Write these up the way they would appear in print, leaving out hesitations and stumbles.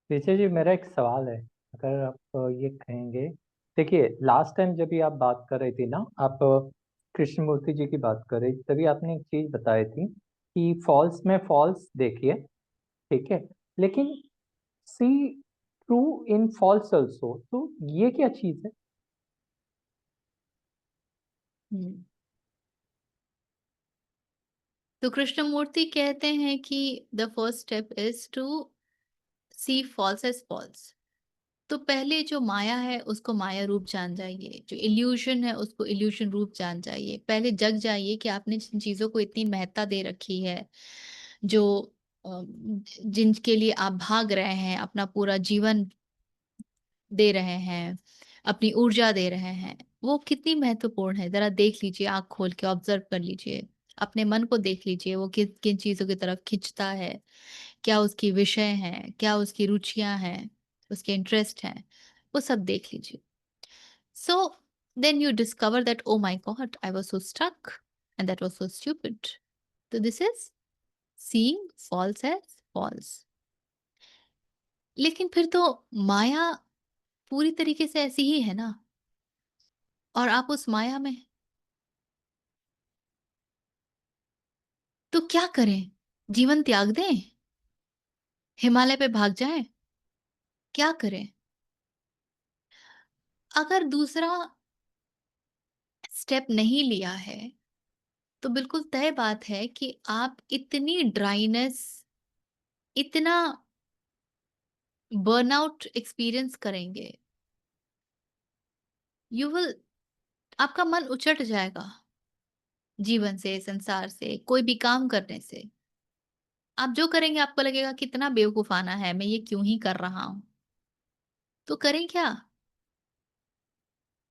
पीछे जी मेरा एक सवाल है। अगर आप ये कहेंगे, देखिए लास्ट टाइम जब भी आप बात कर रही थी ना, आप कृष्णमूर्ति जी की बात कर रही थी, तभी आपने एक चीज बताई थी कि फॉल्स में फॉल्स देखिए, ठीक है, लेकिन C true in false also, तो ये क्या चीज है? हम्म। तो कृष्णमूर्ति कहते हैं कि the first step is to see false as false. तो पहले जो माया है उसको माया रूप जान जाइए, जो इल्यूशन है उसको इल्यूशन रूप जान जाइए। पहले जग जाइए कि आपने जिन चीजों को इतनी महत्ता दे रखी है, जो जिनके लिए आप भाग रहे हैं, अपना पूरा जीवन दे रहे हैं, अपनी ऊर्जा दे रहे हैं, वो कितनी महत्वपूर्ण है। जरा देख लीजिए, आंख खोल के ऑब्जर्व कर लीजिए, अपने मन को देख लीजिए, वो किन किन चीजों की तरफ खींचता है, क्या उसकी विषय हैं, क्या उसकी रुचियां हैं, उसके इंटरेस्ट हैं, वो सब देख लीजिए। So then you discover that oh my God, I was so stuck and that was so stupid. तो this is seeing false as false. लेकिन फिर तो माया पूरी तरीके से ऐसी ही है ना, और आप उस माया में हैं। तो क्या करें? जीवन त्याग दें? हिमालय पे भाग जाएं? क्या करें? अगर दूसरा स्टेप नहीं लिया है तो बिल्कुल तय बात है कि आप इतनी ड्राइनेस, इतना बर्नआउट एक्सपीरियंस करेंगे, यू विल, आपका मन उचट जाएगा जीवन से, संसार से, कोई भी काम करने से। आप जो करेंगे आपको लगेगा कितना बेवकूफाना है, मैं ये क्यों ही कर रहा हूं। तो करें क्या?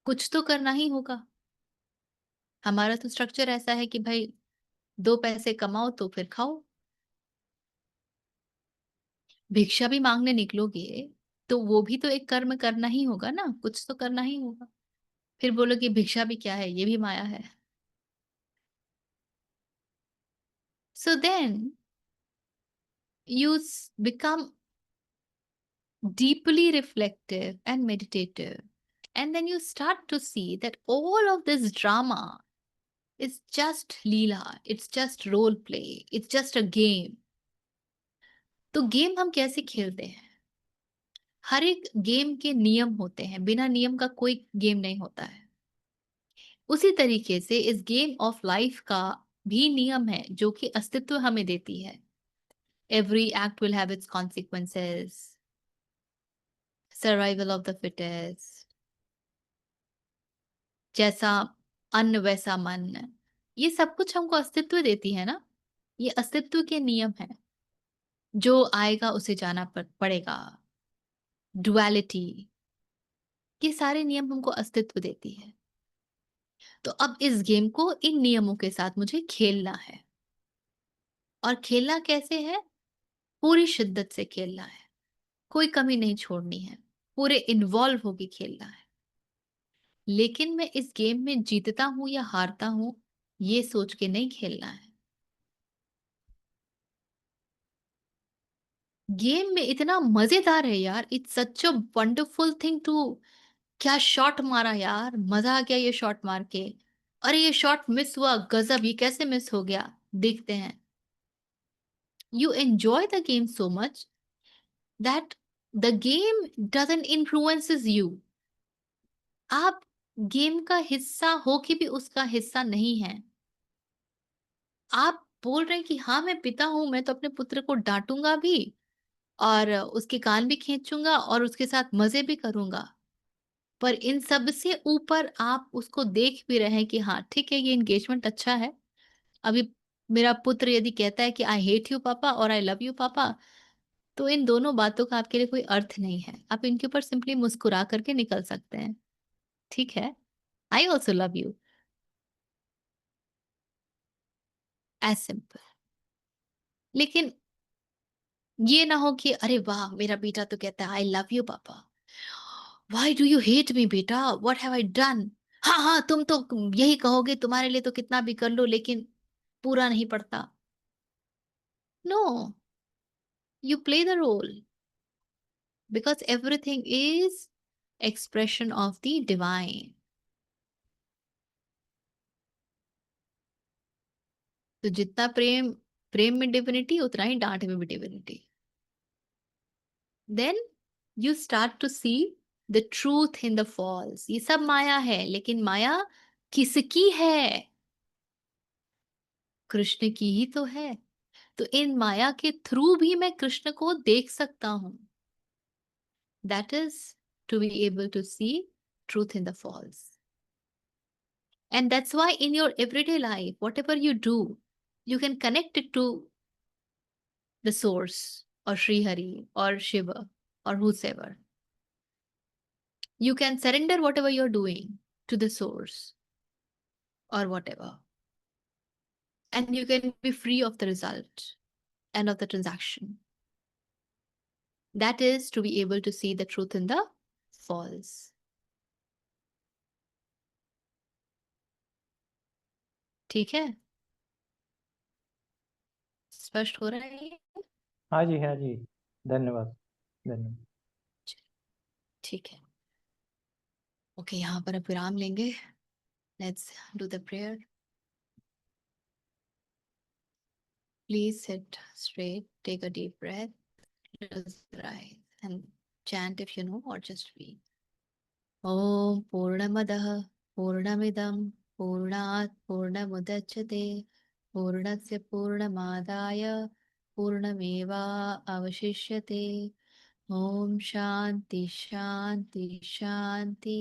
कुछ तो करना ही होगा। हमारा तो स्ट्रक्चर ऐसा है कि भाई, दो पैसे कमाओ तो फिर खाओ। भिक्षा भी मांगने निकलोगे तो वो भी तो एक कर्म करना ही होगा ना, कुछ तो करना ही होगा। फिर बोलो कि भिक्षा भी क्या है, ये भी माया है। So then you become deeply reflective and meditative, and then you start to see that all of this drama is just leela, it's just role play, it's just a game. तो गेम हम कैसे खेलते हैं? हर एक game के नियम होते हैं, बिना नियम का कोई गेम नहीं होता है। उसी तरीके से इस गेम ऑफ लाइफ का भी नियम है जो कि अस्तित्व हमें देती है। Every act will have it's consequences, survival of the fittest, जैसा अन्न वैसा मन, ये सब कुछ हमको अस्तित्व देती है ना। ये अस्तित्व के नियम है। जो आएगा उसे जाना पड़ेगा। डुअलिटी, ये सारे नियम हमको अस्तित्व देती है। तो अब इस गेम को इन नियमों के साथ मुझे खेलना है। और खेलना कैसे है? पूरी शिद्दत से खेलना है, कोई कमी नहीं छोड़नी है, पूरे इन्वॉल्व होके खेलना है। लेकिन मैं इस गेम में जीतता हूं या हारता हूं, ये सोच के नहीं खेलना है। गेम में इतना मजेदार है यार, it's such a wonderful thing too. क्या शॉट मारा यार, मजा आ गया ये शॉट मार के। अरे ये शॉट मिस हुआ, गजब, ये कैसे मिस हो गया, देखते हैं। You enjoy the game so much that the game doesn't influences you. आप गेम का हिस्सा हो के भी उसका हिस्सा नहीं है। आप बोल रहे हैं कि हाँ मैं पिता हूं, मैं तो अपने पुत्र को डांटूंगा भी, और उसके कान भी खींचूंगा और उसके साथ मजे भी करूंगा। पर इन सब से ऊपर आप उसको देख भी रहे हैं कि हाँ ठीक है, ये एंगेजमेंट अच्छा है। अभी मेरा पुत्र यदि कहता है कि आई हेट यू पापा और आई लव यू पापा, तो इन दोनों बातों का आपके लिए कोई अर्थ नहीं है। आप इनके ऊपर सिंपली मुस्कुरा करके निकल सकते हैं। ठीक है, I also love you, as simple. लेकिन ये ना हो कि अरे वाह, मेरा बेटा तो कहता है आई लव यू पापा, why do you hate me बेटा, व्हाट हैव आई डन। हाँ हाँ, तुम तो यही कहोगे, तुम्हारे लिए तो कितना भी कर लो, लेकिन पूरा नहीं पड़ता। No, you play the role, because everything is expression of the divine. तो जितना प्रेम, प्रेम में डिविनिटी, उतना ही डांट में भी divinity. Then you start to see the truth in the false. ये सब माया है, लेकिन माया किसकी है? कृष्ण की ही तो है. तो इन माया के थ्रू भी मैं कृष्ण को देख सकता हूं. That is to be able to see truth in the false. And that's why in your everyday life, whatever you do, you can connect it to the source or Sri Hari or Shiva or whosoever. You can surrender whatever you're doing to the source or whatever. And you can be free of the result and of the transaction. That is to be able to see the truth in the false. ठीक है? स्पष्ट हो रहा है ये? हाँ जी, हाँ जी, धन्यवाद, धन्यवाद। ठीक है. ओके, यहाँ पर अब विराम लेंगे. Let's do the prayer. Please sit straight, take a deep breath, close your eyes, and chant if you know, or just read. Om Purnamadah Purnamidam Purnat Purnamudachyate Purnasya Purnamadaya Purnameva Avashishyate. Om Shanti Shanti Shanti.